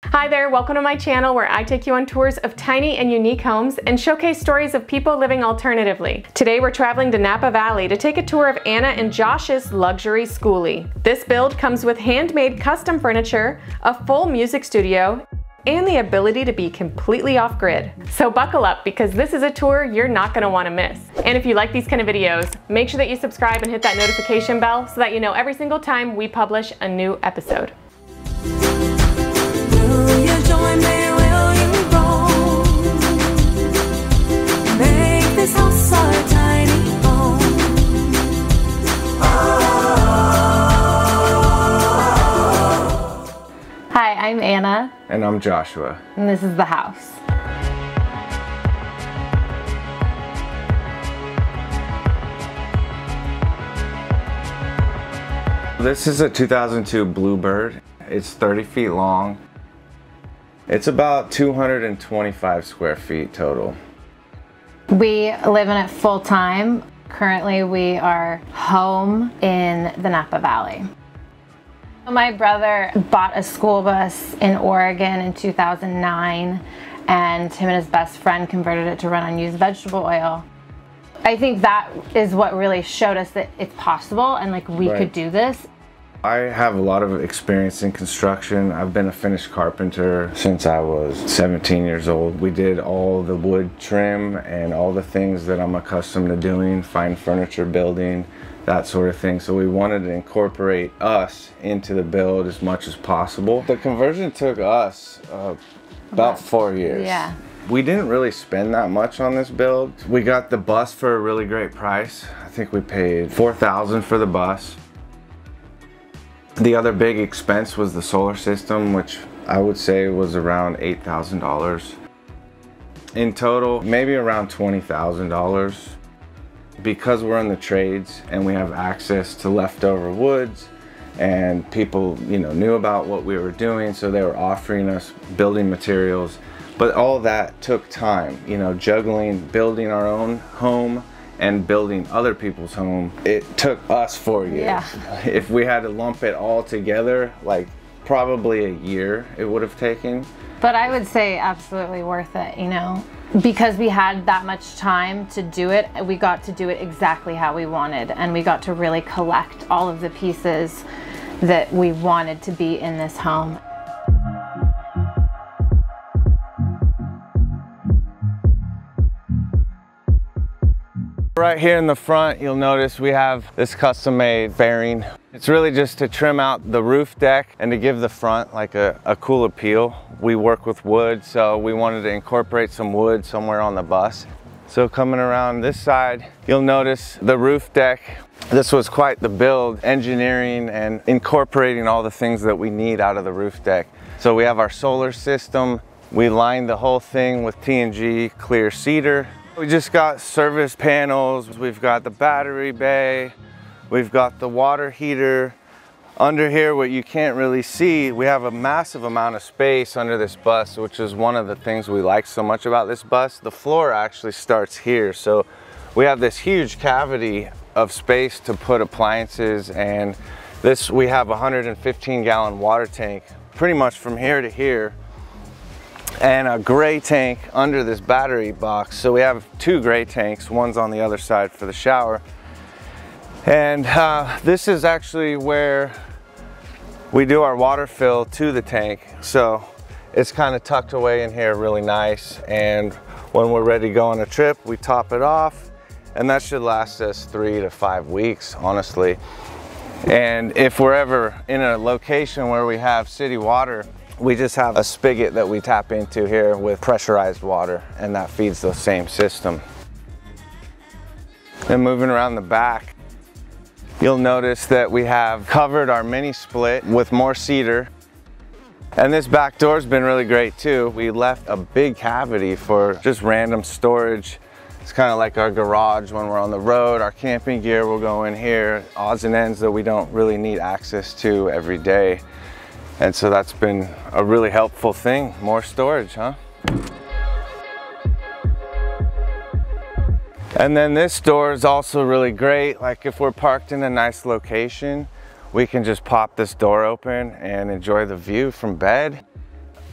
Hi there, welcome to my channel where I take you on tours of tiny and unique homes and showcase stories of people living alternatively. Today we're traveling to Napa Valley to take a tour of Anna and Josh's luxury schoolie. This build comes with handmade custom furniture, a full music studio, and the ability to be completely off-grid. So buckle up because this is a tour you're not going to want to miss. And if you like these kind of videos, make sure that you subscribe and hit that notification bell so that you know every single time we publish a new episode. Will you join me? Will you roll? Make this house our tiny home. Hi, I'm Anna. And I'm Joshua. And this is the house. This is a 2002 Bluebird. It's 30 feet long. It's about 225 square feet total. We live in it full time. Currently, we are home in the Napa Valley. My brother bought a school bus in Oregon in 2009, and him and his best friend converted it to run on used vegetable oil. I think that is what really showed us that it's possible and like we could do this. I have a lot of experience in construction. I've been a finished carpenter since I was 17 years old. We did all the wood trim and all the things that I'm accustomed to doing, fine furniture building, that sort of thing. So we wanted to incorporate us into the build as much as possible. The conversion took us about 4 years. Yeah. We didn't really spend that much on this build. We got the bus for a really great price. I think we paid $4,000 for the bus. The other big expense was the solar system, which I would say was around $8,000. In total, maybe around $20,000. Because we're in the trades and we have access to leftover woods and people, knew about what we were doing, so they were offering us building materials. But all that took time, juggling, building our own home and building other people's home. It took us 4 years. Yeah. If we had to lump it all together, like probably a year it would have taken. But I would say absolutely worth it, because we had that much time to do it. We got to do it exactly how we wanted, and we got to really collect all of the pieces that we wanted to be in this home. Right here in the front, you'll notice we have this custom-made fairing. It's really just to trim out the roof deck and to give the front like a cool appeal. We work with wood, so we wanted to incorporate some wood somewhere on the bus. So coming around this side, you'll notice the roof deck. This was quite the build, engineering and incorporating all the things that we need out of the roof deck. So we have our solar system. We lined the whole thing with T&G clear cedar. We just got service panels, we've got the battery bay, we've got the water heater. Under here, what you can't really see, we have a massive amount of space under this bus, which is one of the things we like so much about this bus. The floor actually starts here, so we have this huge cavity of space to put appliances, and we have a 115-gallon water tank pretty much from here to here, and a gray tank under this battery box. So we have two gray tanks, one's on the other side for the shower. And this is actually where we do our water fill to the tank. So it's kind of tucked away in here really nice. And when we're ready to go on a trip, we top it off, and that should last us 3 to 5 weeks, honestly. And if we're ever in a location where we have city water, we just have a spigot that we tap into here with pressurized water, and that feeds the same system. Then moving around the back, you'll notice that we have covered our mini split with more cedar. And this back door's been really great too. We left a big cavity for just random storage. It's kind of like our garage when we're on the road. Our camping gear will go in here, odds and ends that we don't really need access to every day. And so that's been a really helpful thing, more storage, huh? And then this door is also really great. Like if we're parked in a nice location, we can just pop this door open and enjoy the view from bed.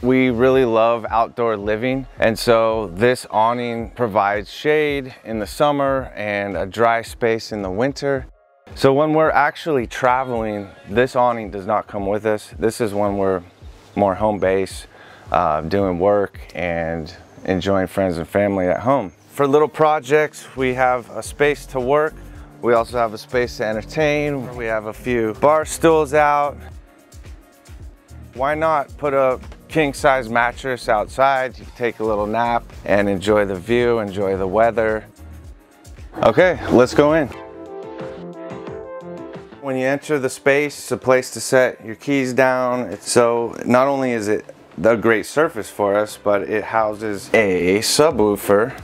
We really love outdoor living, and so this awning provides shade in the summer and a dry space in the winter. So when we're actually traveling, this awning does not come with us. This is when we're more home base, doing work and enjoying friends and family at home. For little projects, we have a space to work. We also have a space to entertain. We have a few bar stools out. Why not put a king-size mattress outside? You can take a little nap and enjoy the view, enjoy the weather. Okay, let's go in. When you enter the space, it's a place to set your keys down. So not only is it a great surface for us, but it houses a subwoofer,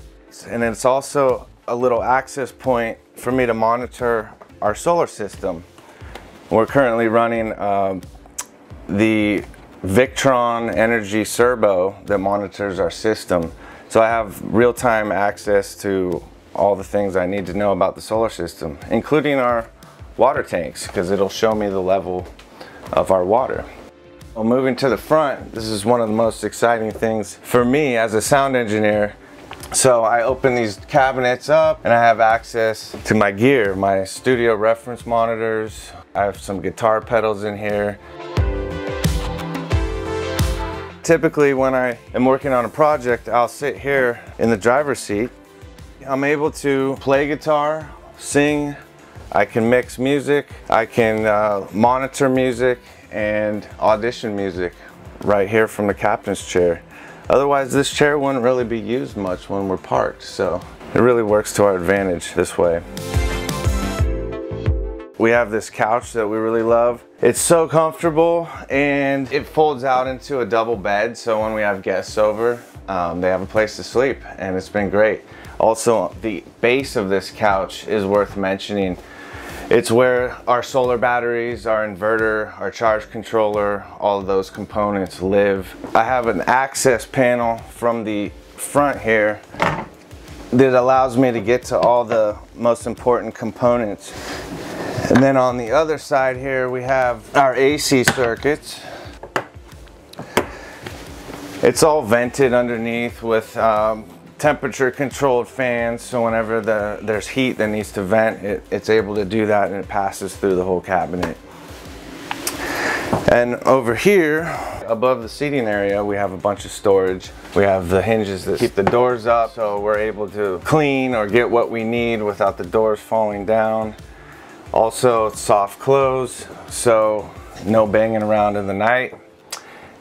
and it's also a little access point for me to monitor our solar system. We're currently running the Victron Energy Servo that monitors our system. So I have real-time access to all the things I need to know about the solar system, including our water tanks, because it'll show me the level of our water. Well, moving to the front, this is one of the most exciting things for me as a sound engineer. So I open these cabinets up and I have access to my gear, my studio reference monitors. I have some guitar pedals in here. Typically when I am working on a project, I'll sit here in the driver's seat. I'm able to play guitar, sing, I can mix music, I can monitor music and audition music right here from the captain's chair. Otherwise, this chair wouldn't really be used much when we're parked, so it really works to our advantage this way. We have this couch that we really love. It's so comfortable and it folds out into a double bed, so when we have guests over, they have a place to sleep, and it's been great. Also, the base of this couch is worth mentioning. It's where our solar batteries, our inverter, our charge controller, all of those components live. I have an access panel from the front here that allows me to get to all the most important components. And then on the other side here, we have our AC circuits. It's all vented underneath with temperature controlled fans, so whenever there's heat that needs to vent, it's able to do that, and it passes through the whole cabinet. And over here, above the seating area, we have a bunch of storage. We have the hinges that keep the doors up, so we're able to clean or get what we need without the doors falling down. Also, soft close, so no banging around in the night.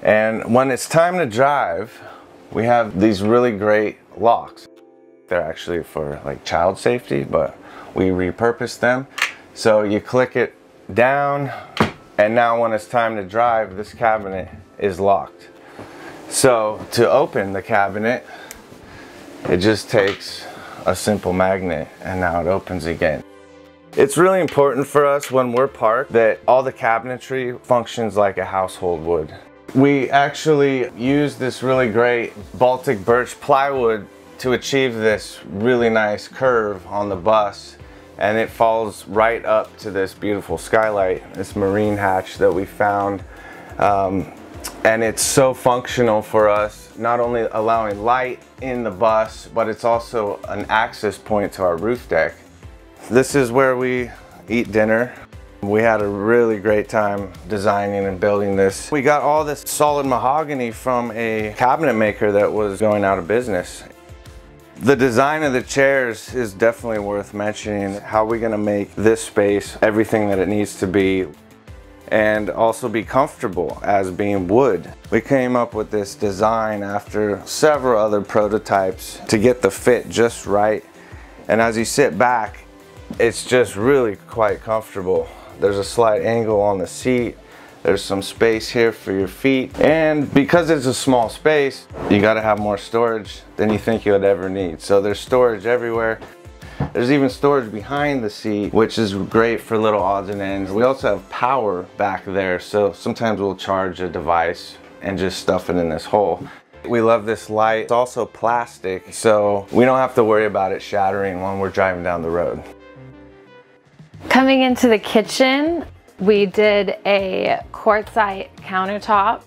And when it's time to drive, we have these really great locks. They're actually for like child safety, but we repurpose them. So you click it down, and now when it's time to drive, this cabinet is locked. So to open the cabinet, it just takes a simple magnet, and now it opens again. It's really important for us when we're parked that all the cabinetry functions like a household would. We actually use this really great Baltic birch plywood to achieve this really nice curve on the bus, and it falls right up to this beautiful skylight, this marine hatch that we found. And it's so functional for us, not only allowing light in the bus, but it's also an access point to our roof deck. This is where we eat dinner. We had a really great time designing and building this. We got all this solid mahogany from a cabinet maker that was going out of business. The design of the chairs is definitely worth mentioning. How are we gonna make this space everything that it needs to be, and also be comfortable as being wood? We came up with this design after several other prototypes to get the fit just right. And as you sit back, it's just really quite comfortable. There's a slight angle on the seat. There's some space here for your feet. And because it's a small space, you gotta have more storage than you think you would ever need. So there's storage everywhere. There's even storage behind the seat, which is great for little odds and ends. We also have power back there, so sometimes we'll charge a device and just stuff it in this hole. We love this light. It's also plastic, so we don't have to worry about it shattering when we're driving down the road. Coming into the kitchen, we did a quartzite countertop.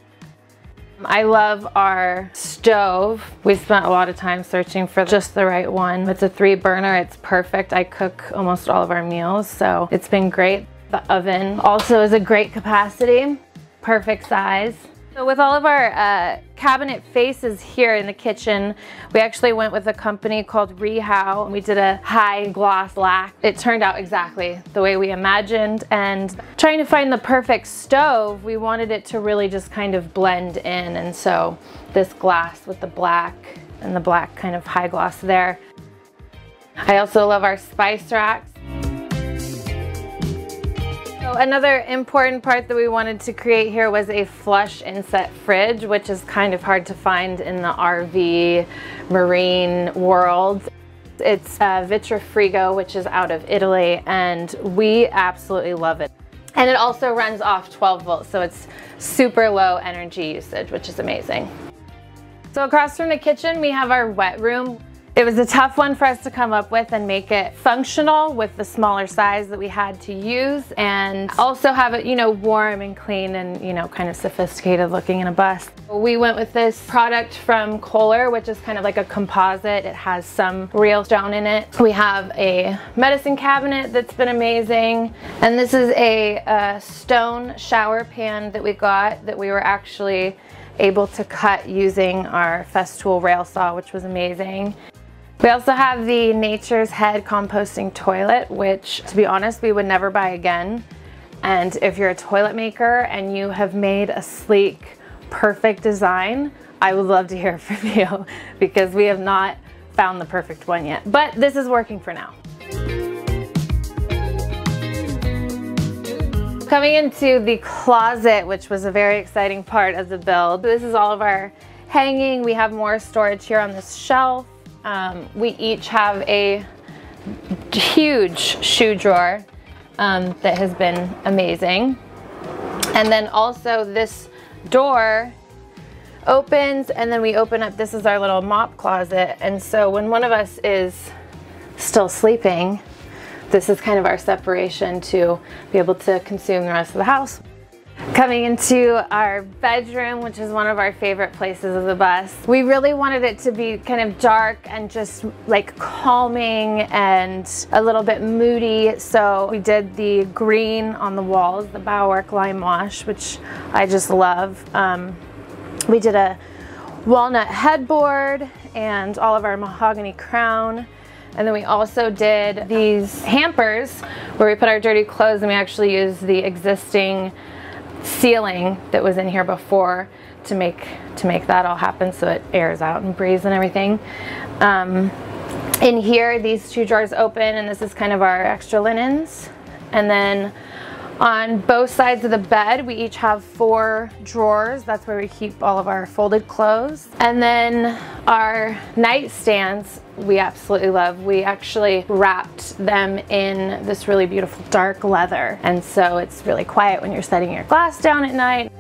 I love our stove. We spent a lot of time searching for just the right one. It's a 3-burner, it's perfect. I cook almost all of our meals, so it's been great. The oven also is a great capacity, perfect size. So with all of our cabinet faces here in the kitchen, we actually went with a company called Rehow. We did a high gloss black. It turned out exactly the way we imagined, and trying to find the perfect stove, we wanted it to really just kind of blend in, and so this glass with the black and the black kind of high gloss there. I also love our spice racks. So another important part that we wanted to create here was a flush inset fridge, which is kind of hard to find in the RV marine world. It's Vitrifrigo, which is out of Italy, and we absolutely love it. And it also runs off 12 volts, so it's super low energy usage, which is amazing. So across from the kitchen, we have our wet room. It was a tough one for us to come up with and make it functional with the smaller size that we had to use, and also have it, you know, warm and clean and, you know, kind of sophisticated looking in a bus. We went with this product from Kohler, which is kind of like a composite. It has some real stone in it. We have a medicine cabinet that's been amazing, and this is a stone shower pan that we got that we were actually able to cut using our Festool rail saw, which was amazing. We also have the Nature's Head composting toilet, which, to be honest, we would never buy again. And if you're a toilet maker and you have made a sleek, perfect design, I would love to hear from you, because we have not found the perfect one yet. But this is working for now. Coming into the closet, which was a very exciting part of the build. This is all of our hanging. We have more storage here on this shelf. We each have a huge shoe drawer that has been amazing. And then also this door opens, and then we open up, this is our little mop closet. And so when one of us is still sleeping, this is kind of our separation to be able to consume the rest of the house. Coming into our bedroom, which is one of our favorite places of the bus. We really wanted it to be kind of dark and just like calming and a little bit moody. So we did the green on the walls, the Bauwerk lime wash, which I just love. We did a walnut headboard and all of our mahogany crown. And then we also did these hampers where we put our dirty clothes, and we actually used the existing ceiling that was in here before to make that all happen, so it airs out and breathes and everything. In here, these two drawers open, and this is kind of our extra linens. And then on both sides of the bed, we each have 4 drawers. That's where we keep all of our folded clothes. And then our nightstands, we absolutely love. We actually wrapped them in this really beautiful dark leather. And so it's really quiet when you're setting your glass down at night.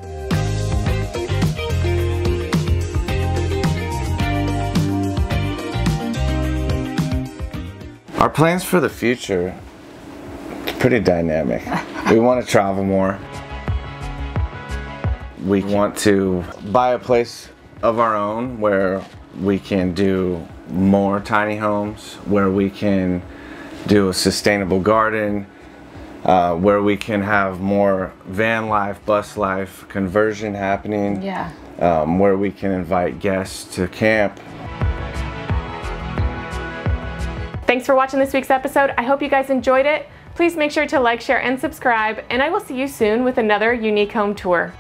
Our plans for the future, pretty dynamic. We want to travel more. We want to buy a place of our own where we can do more tiny homes, where we can do a sustainable garden, where we can have more van life, bus life, conversion happening, Yeah. Where we can invite guests to camp. Thanks for watching this week's episode. I hope you guys enjoyed it. Please make sure to like, share, and subscribe, and I will see you soon with another unique home tour.